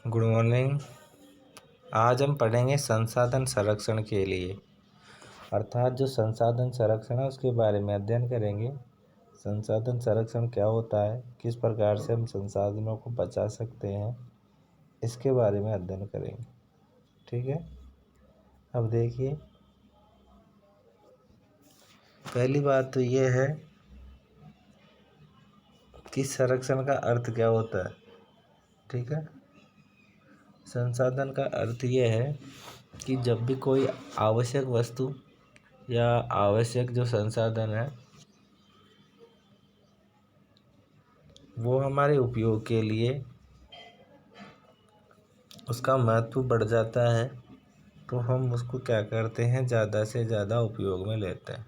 Good morning. आज हम पढ़ेंगे संसाधन संरक्षण के लिए, अर्थात जो संसाधन संरक्षण है उसके बारे में अध्ययन करेंगे। संसाधन संरक्षण क्या होता है, किस प्रकार से हम संसाधनों को बचा सकते हैं, इसके बारे में अध्ययन करेंगे। ठीक है, अब देखिए, पहली बात तो ये है कि संरक्षण का अर्थ क्या होता है। ठीक है, संसाधन का अर्थ ये है कि जब भी कोई आवश्यक वस्तु या आवश्यक जो संसाधन है वो हमारे उपयोग के लिए उसका महत्व बढ़ जाता है तो हम उसको क्या करते हैं, ज़्यादा से ज़्यादा उपयोग में लेते हैं।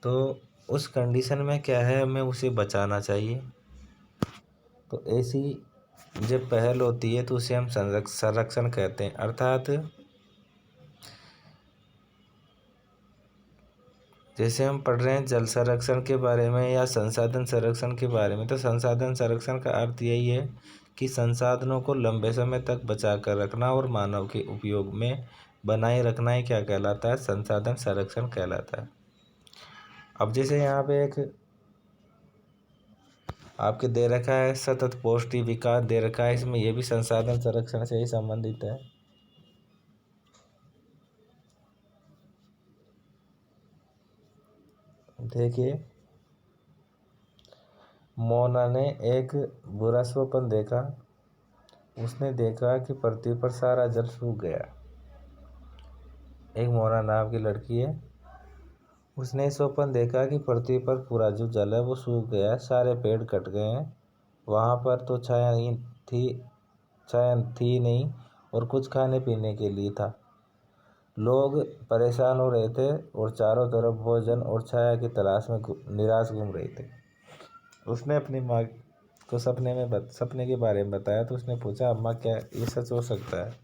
तो उस कंडीशन में क्या है, हमें उसे बचाना चाहिए। तो ऐसी जब पहल होती है तो उसे हम संरक्षण कहते हैं। अर्थात जैसे हम पढ़ रहे हैं जल संरक्षण के बारे में या संसाधन संरक्षण के बारे में, तो संसाधन संरक्षण का अर्थ यही है कि संसाधनों को लंबे समय तक बचा कर रखना और मानव के उपयोग में बनाए रखना ही क्या कहलाता है, संसाधन संरक्षण कहलाता है। अब जैसे यहाँ पे एक आपके दे रखा है सतत पौष्टिक विकास दे रखा है, इसमें यह भी संसाधन संरक्षण से ही संबंधित है। देखिए, मोना ने एक बुरा स्वप्न देखा। उसने देखा कि पृथ्वी पर सारा जल सूख गया। एक मोना नाम की लड़की है, उसने स्वप्न देखा कि पृथ्वी पर पूरा जो जल है वो सूख गया, सारे पेड़ कट गए हैं, वहाँ पर तो छाया थी नहीं और कुछ खाने पीने के लिए था। लोग परेशान हो रहे थे और चारों तरफ भोजन और छाया की तलाश में निराश घूम रहे थे। उसने अपनी माँ को सपने के बारे में बताया तो उसने पूछा, अम्मा क्या ये सच हो सकता है?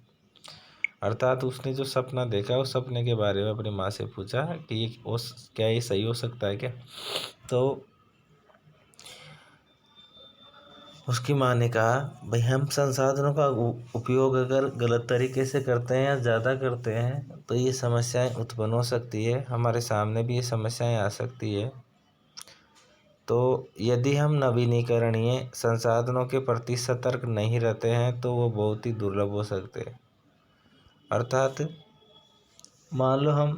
अर्थात उसने जो सपना देखा उस सपने के बारे में अपनी माँ से पूछा कि क्या ये सही हो सकता है क्या? तो उसकी माँ ने कहा, भाई हम संसाधनों का उपयोग अगर गलत तरीके से करते हैं या ज़्यादा करते हैं तो ये समस्याएं उत्पन्न हो सकती है, हमारे सामने भी ये समस्याएं आ सकती है। तो यदि हम नवीनीकरणीय संसाधनों के प्रति सतर्क नहीं रहते हैं तो वो बहुत ही दुर्लभ हो सकते हैं। अर्थात मान लो हम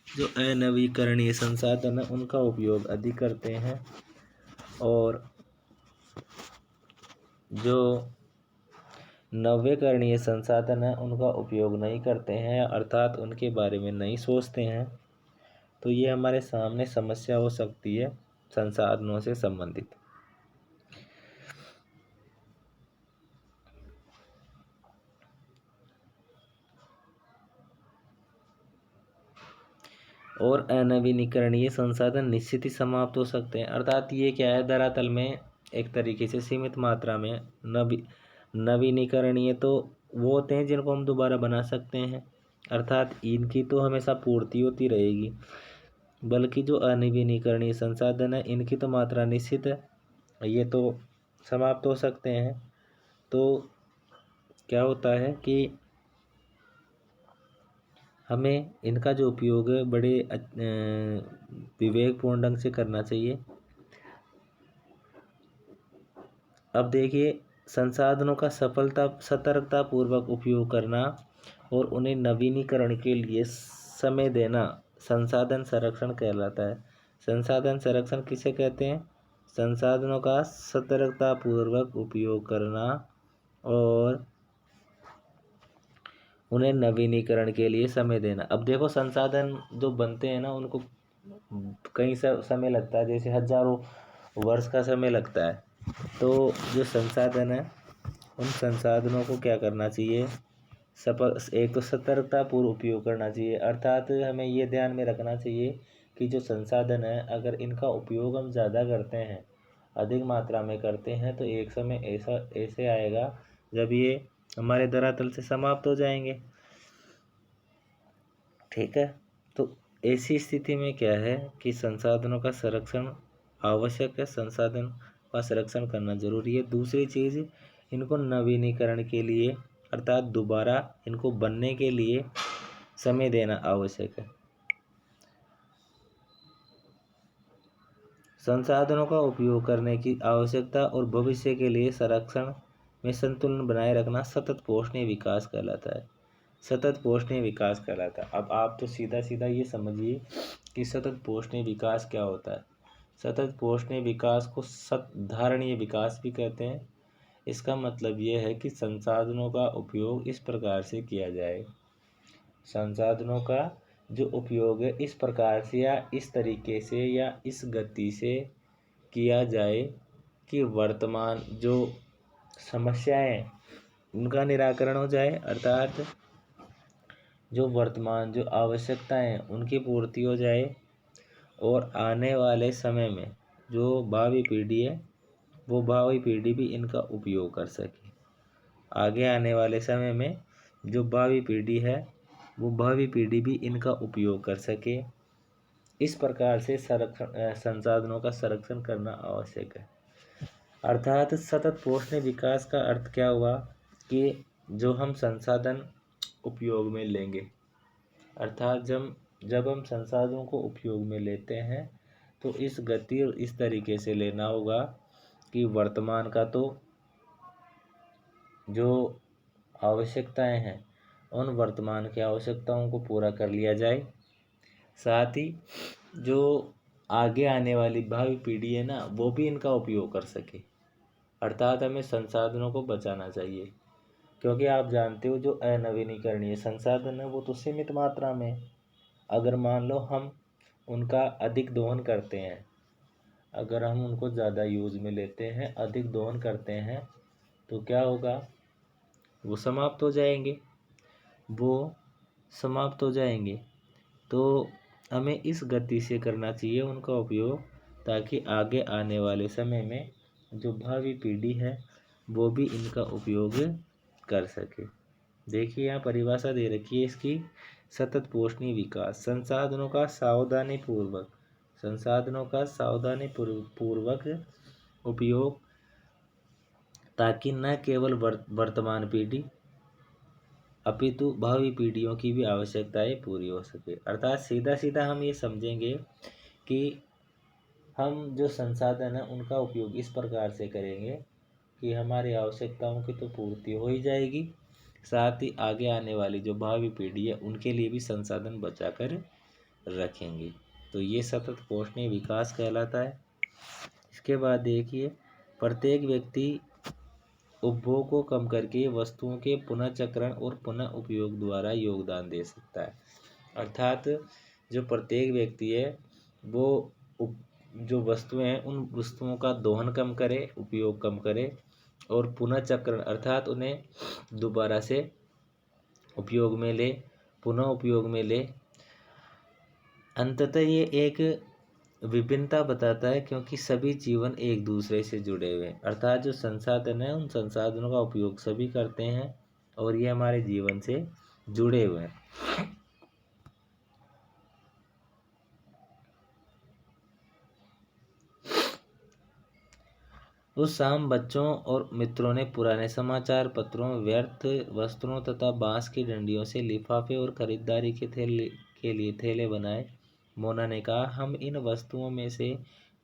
जो अनवीकरणीय संसाधन है उनका उपयोग अधिक करते हैं और जो नवीकरणीय संसाधन है उनका उपयोग नहीं करते हैं, अर्थात उनके बारे में नहीं सोचते हैं, तो ये हमारे सामने समस्या हो सकती है संसाधनों से संबंधित। और अनवीनीकरणीय संसाधन निश्चित ही समाप्त हो सकते हैं। अर्थात ये क्या है, धरातल में एक तरीके से सीमित मात्रा में नवीनीकरणीय तो वो होते हैं जिनको हम दोबारा बना सकते हैं, अर्थात इनकी तो हमेशा पूर्ति होती रहेगी। बल्कि जो अनवीनीकरणीय संसाधन है इनकी तो मात्रा निश्चित है, ये तो समाप्त हो सकते हैं। तो क्या होता है कि हमें इनका जो उपयोग है बड़े विवेकपूर्ण ढंग से करना चाहिए। अब देखिए, संसाधनों का सतर्कतापूर्वक उपयोग करना और उन्हें नवीनीकरण के लिए समय देना संसाधन संरक्षण कहलाता है। संसाधन संरक्षण किसे कहते हैं? संसाधनों का सतर्कतापूर्वक उपयोग करना और उन्हें नवीनीकरण के लिए समय देना। अब देखो, संसाधन जो बनते हैं ना उनको कई समय लगता है, जैसे हजारों वर्ष का समय लगता है। तो जो संसाधन है उन संसाधनों को क्या करना चाहिए, एक तो सतर्कतापूर्व उपयोग करना चाहिए। अर्थात हमें ये ध्यान में रखना चाहिए कि जो संसाधन है अगर इनका उपयोग हम ज़्यादा करते हैं, अधिक मात्रा में करते हैं, तो एक समय ऐसे आएगा जब ये हमारे धरातल से समाप्त हो जाएंगे। ठीक है, तो ऐसी स्थिति में क्या है कि संसाधनों का संरक्षण आवश्यक है। संसाधन का संरक्षण करना जरूरी है। दूसरी चीज़, इनको नवीनीकरण के लिए अर्थात दोबारा इनको बनने के लिए समय देना आवश्यक है। संसाधनों का उपयोग करने की आवश्यकता और भविष्य के लिए संरक्षण में संतुलन बनाए रखना सतत पोषणीय विकास कहलाता है। सतत पोषणीय विकास कहलाता है। अब आप तो सीधा सीधा ये समझिए कि सतत पोषणीय विकास क्या होता है। सतत पोषणीय विकास को सतधारणीय विकास भी कहते हैं। इसका मतलब ये है कि संसाधनों का उपयोग इस प्रकार से किया जाए, संसाधनों का जो उपयोग है इस प्रकार से या इस तरीके से या इस गति से किया जाए कि वर्तमान जो समस्याएं उनका निराकरण हो जाए, अर्थात जो वर्तमान जो आवश्यकताएं हैं उनकी पूर्ति हो जाए और आने वाले समय में जो भावी पीढ़ी है वो भावी पीढ़ी भी इनका उपयोग कर सके। आगे आने वाले समय में जो भावी पीढ़ी है वो भावी पीढ़ी भी इनका उपयोग कर सके। इस प्रकार से संसाधनों का संरक्षण करना आवश्यक है। अर्थात सतत पोषणीय विकास का अर्थ क्या हुआ कि जो हम संसाधन उपयोग में लेंगे, अर्थात जब हम संसाधनों को उपयोग में लेते हैं तो इस गति और इस तरीके से लेना होगा कि वर्तमान का तो जो आवश्यकताएं हैं उन वर्तमान की आवश्यकताओं को पूरा कर लिया जाए, साथ ही जो आगे आने वाली भावी पीढ़ी है ना वो भी इनका उपयोग कर सके। अर्थात हमें संसाधनों को बचाना चाहिए, क्योंकि आप जानते हो जो अनवीनीकरणीय संसाधन है वो तो सीमित मात्रा में, अगर मान लो हम उनका अधिक दोहन करते हैं, अगर हम उनको ज़्यादा यूज़ में लेते हैं, अधिक दोहन करते हैं तो क्या होगा, वो समाप्त हो जाएंगे, वो समाप्त हो जाएंगे। तो हमें इस गति से करना चाहिए उनका उपयोग, ताकि आगे आने वाले समय में जो भावी पीढ़ी है वो भी इनका उपयोग कर सके। देखिए यहाँ परिभाषा दे रखी है इसकी, सतत पोषणीय विकास संसाधनों का सावधानी पूर्वक उपयोग, ताकि न केवल वर्तमान पीढ़ी अपितु भावी पीढ़ियों की भी आवश्यकताएं पूरी हो सके। अर्थात सीधा सीधा हम ये समझेंगे कि हम जो संसाधन है उनका उपयोग इस प्रकार से करेंगे कि हमारी आवश्यकताओं की तो पूर्ति हो ही जाएगी, साथ ही आगे आने वाली जो भावी पीढ़ी है उनके लिए भी संसाधन बचा कर रखेंगे। तो ये सतत पोषणीय विकास कहलाता है। इसके बाद देखिए, प्रत्येक व्यक्ति उपभोग को कम करके वस्तुओं के पुनःचक्रण और पुनः उपयोग द्वारा योगदान दे सकता है। अर्थात जो प्रत्येक व्यक्ति है वो जो वस्तुएं हैं उन वस्तुओं का दोहन कम करे, उपयोग कम करे और पुनःचक्रण अर्थात उन्हें दोबारा से उपयोग में ले, पुनः उपयोग में ले। अंततः ये एक विभिन्नता बताता है, क्योंकि सभी जीवन एक दूसरे से जुड़े हुए हैं। अर्थात जो संसाधन है उन संसाधनों का उपयोग सभी करते हैं और ये हमारे जीवन से जुड़े हुए हैं। उस शाम बच्चों और मित्रों ने पुराने समाचार पत्रों, व्यर्थ वस्त्रों तथा बांस की डंडियों से लिफाफे और खरीदारी के लिए थैले बनाए। मोना ने कहा, हम इन वस्तुओं में से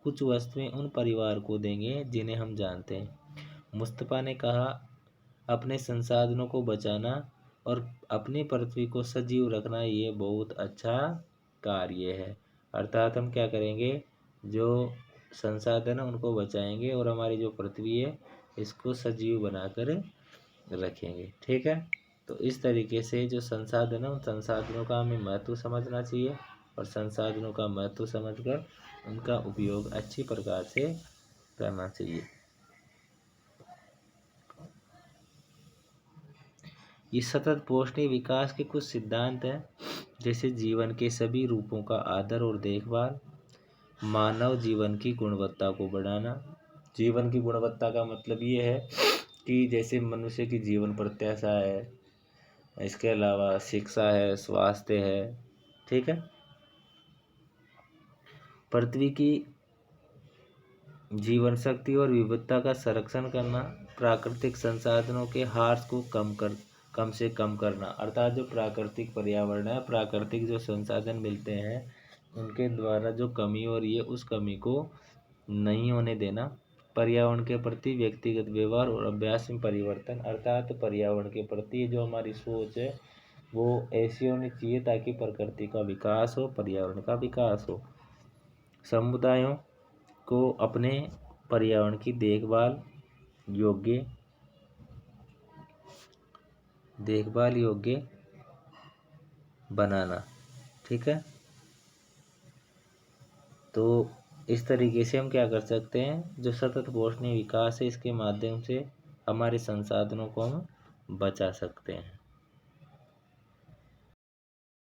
कुछ वस्तुएं उन परिवार को देंगे जिन्हें हम जानते हैं। मुस्तफ़ा ने कहा, अपने संसाधनों को बचाना और अपनी पृथ्वी को सजीव रखना ये बहुत अच्छा कार्य है। अर्थात हम क्या करेंगे, जो संसाधन है उनको बचाएंगे और हमारी जो पृथ्वी है इसको सजीव बनाकर रखेंगे। ठीक है, तो इस तरीके से जो संसाधन है उन संसाधनों का हमें महत्व समझना चाहिए और संसाधनों का महत्व समझकर उनका उपयोग अच्छी प्रकार से करना चाहिए। ये सतत पोषणीय विकास के कुछ सिद्धांत हैं, जैसे जीवन के सभी रूपों का आदर और देखभाल, मानव जीवन की गुणवत्ता को बढ़ाना। जीवन की गुणवत्ता का मतलब ये है कि जैसे मनुष्य की जीवन प्रत्याशा है, इसके अलावा शिक्षा है, स्वास्थ्य है, ठीक है, पृथ्वी की जीवन शक्ति और विविधता का संरक्षण करना, प्राकृतिक संसाधनों के ह्रास को कम से कम करना, अर्थात जो प्राकृतिक पर्यावरण है, प्राकृतिक जो संसाधन मिलते हैं उनके द्वारा जो कमी हो रही है उस कमी को नहीं होने देना। पर्यावरण के प्रति व्यक्तिगत व्यवहार और अभ्यास में परिवर्तन, अर्थात पर्यावरण के प्रति जो हमारी सोच है वो ऐसी होनी चाहिए ताकि प्रकृति का विकास हो, पर्यावरण का विकास हो। समुदायों को अपने पर्यावरण की देखभाल योग्य बनाना। ठीक है, तो इस तरीके से हम क्या कर सकते हैं, जो सतत पोषणीय विकास है इसके माध्यम से हमारे संसाधनों को हम बचा सकते हैं।